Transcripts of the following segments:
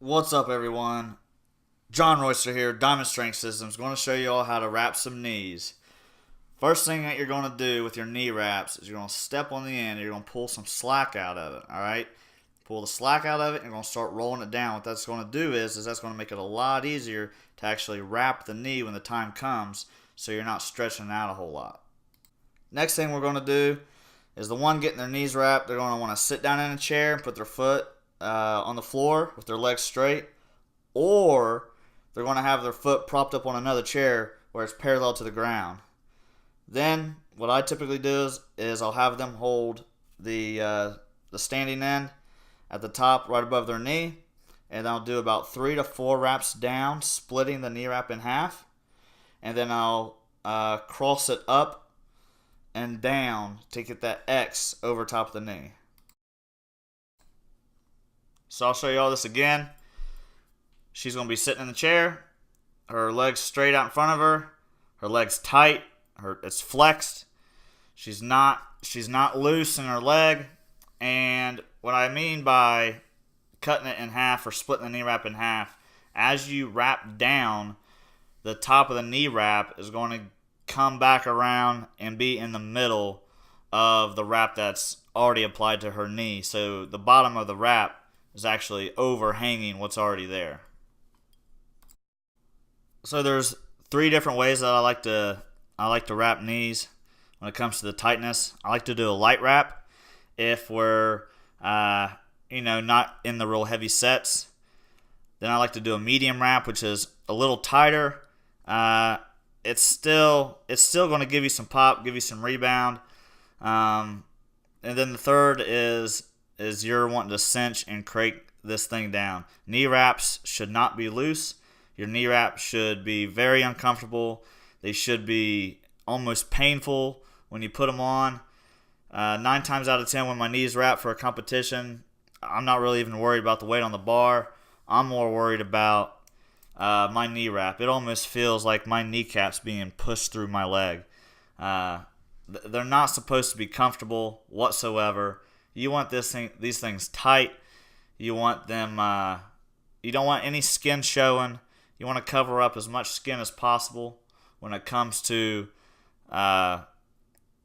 What's up, everyone? John Royster here, Diamond Strength Systems. Going to show you all how to wrap some knees. First thing that you're going to do with your knee wraps is you're going to step on the end and you're going to pull some slack out of it, alright? Pull the slack out of it and you're going to start rolling it down. What that's going to do is that's going to make it a lot easier to actually wrap the knee when the time comes so you're not stretching out a whole lot. Next thing we're going to do is the one getting their knees wrapped, they're going to want to sit down in a chair and put their foot on the floor with their legs straight, or they're going to have their foot propped up on another chair where it's parallel to the ground. Then what I typically do is I'll have them hold the standing end at the top right above their knee, and I'll do about 3 to 4 wraps down, splitting the knee wrap in half, and then I'll cross it up and down to get that X over top of the knee. So I'll show you all this again. She's going to be sitting in the chair, her legs straight out in front of her, her legs tight, it's flexed. She's not loose in her leg. And what I mean by cutting it in half or splitting the knee wrap in half, as you wrap down, the top of the knee wrap is going to come back around and be in the middle of the wrap that's already applied to her knee. So the bottom of the wrap is actually overhanging what's already there. So there's 3 different ways that I like to wrap knees when it comes to the tightness. I like to do a light wrap if we're not in the real heavy sets. Then I like to do a medium wrap, which is a little tighter. It's still going to give you some pop, give you some rebound. And then the third is you're wanting to cinch and crank this thing down. Knee wraps should not be loose. Your knee wraps should be very uncomfortable. They should be almost painful when you put them on. 9 times out of 10 when my knees wrap for a competition, I'm not really even worried about the weight on the bar. I'm more worried about my knee wrap. It almost feels like my kneecap's being pushed through my leg. They're not supposed to be comfortable whatsoever. You want these things tight. You want them. You don't want any skin showing. You want to cover up as much skin as possible when it comes to the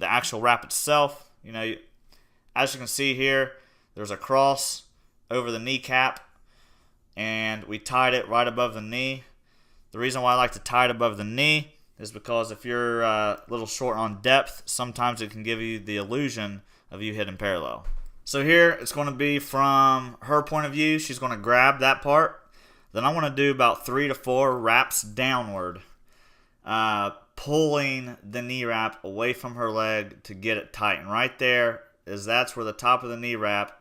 actual wrap itself. As you can see here, there's a cross over the kneecap, and we tied it right above the knee. The reason why I like to tie it above the knee is because if you're a little short on depth, sometimes it can give you the illusion of you hitting parallel. So here, it's going to be from her point of view. She's going to grab that part. Then I want to do about 3 to 4 wraps downward, pulling the knee wrap away from her leg to get it tight. And right there that's where the top of the knee wrap,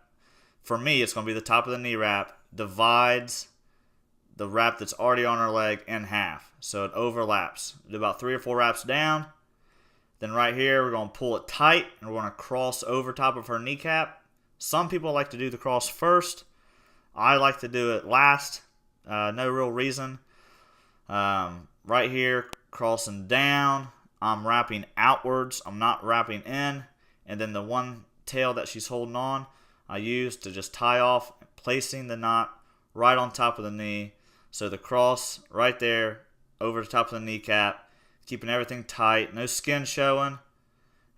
for me, it's going to be the top of the knee wrap, divides the wrap that's already on her leg in half. So it overlaps. Do about 3 or 4 wraps down. Then right here, we're going to pull it tight, and we're going to cross over top of her kneecap. Some people like to do the cross first. I like to do it last. No real reason. Right here, crossing down, I'm wrapping outwards. I'm not wrapping in. And then the one tail that she's holding on, I use to just tie off, placing the knot right on top of the knee. So the cross right there over the top of the kneecap, keeping everything tight, no skin showing.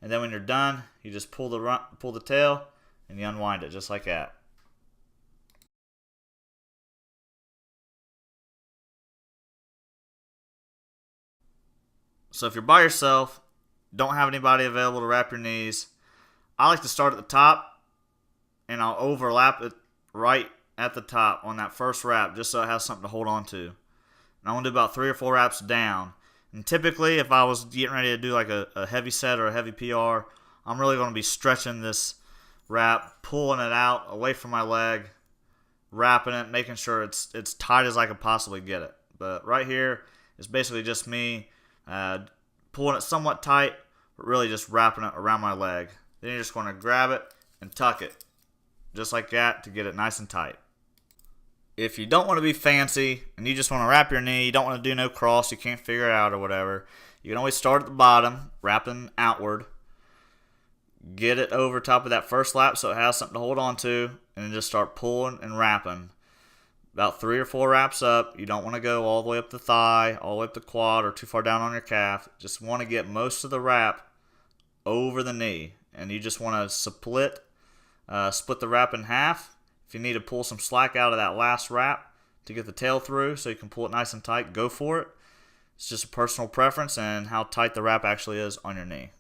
And then when you're done, you just pull the tail and you unwind it just like that. So if you're by yourself, don't have anybody available to wrap your knees, I like to start at the top and I'll overlap it right at the top on that first wrap just so it has something to hold on to. And I want to do about 3 or 4 wraps down. And typically, if I was getting ready to do like a heavy set or a heavy PR, I'm really going to be stretching this wrap, pulling it out away from my leg, wrapping it, making sure it's tight as I could possibly get it. But right here, it's basically just me pulling it somewhat tight, but really just wrapping it around my leg. Then you're just going to grab it and tuck it, just like that, to get it nice and tight. If you don't want to be fancy and you just want to wrap your knee, you don't want to do no cross, you can't figure it out or whatever, you can always start at the bottom, wrapping outward, get it over top of that first lap so it has something to hold on to, and then just start pulling and wrapping. about 3 or 4 wraps up. You don't want to go all the way up the thigh, all the way up the quad, or too far down on your calf. Just want to get most of the wrap over the knee. And you just want to split the wrap in half. If you need to pull some slack out of that last wrap to get the tail through so you can pull it nice and tight, go for it. It's just a personal preference and how tight the wrap actually is on your knee.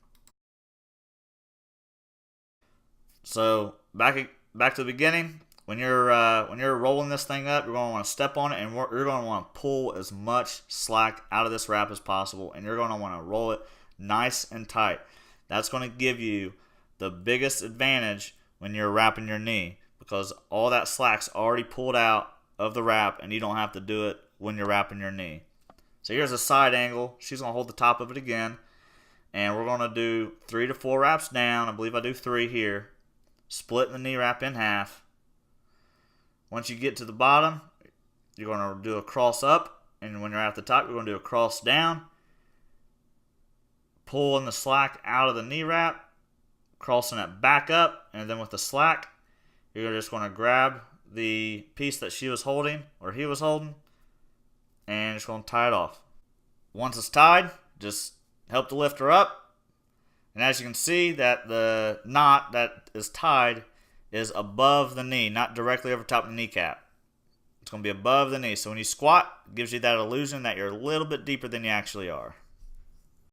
So back to the beginning. When you're rolling this thing up, you're going to want to step on it, and you're going to want to pull as much slack out of this wrap as possible, and you're going to want to roll it nice and tight. That's going to give you the biggest advantage when you're wrapping your knee, because all that slack's already pulled out of the wrap, and you don't have to do it when you're wrapping your knee. So here's a side angle. She's going to hold the top of it again, and we're going to do 3 to 4 wraps down. I believe I do 3 here. Splitting the knee wrap in half. Once you get to the bottom, you're going to do a cross up, and when you're at the top, you're going to do a cross down. Pulling the slack out of the knee wrap, crossing it back up, and then with the slack, you're just going to grab the piece that she was holding, or he was holding, and just going to tie it off. Once it's tied, just help to lift her up, and as you can see, that the knot that is tied is above the knee, not directly over top of the kneecap. It's going to be above the knee. So when you squat, it gives you that illusion that you're a little bit deeper than you actually are.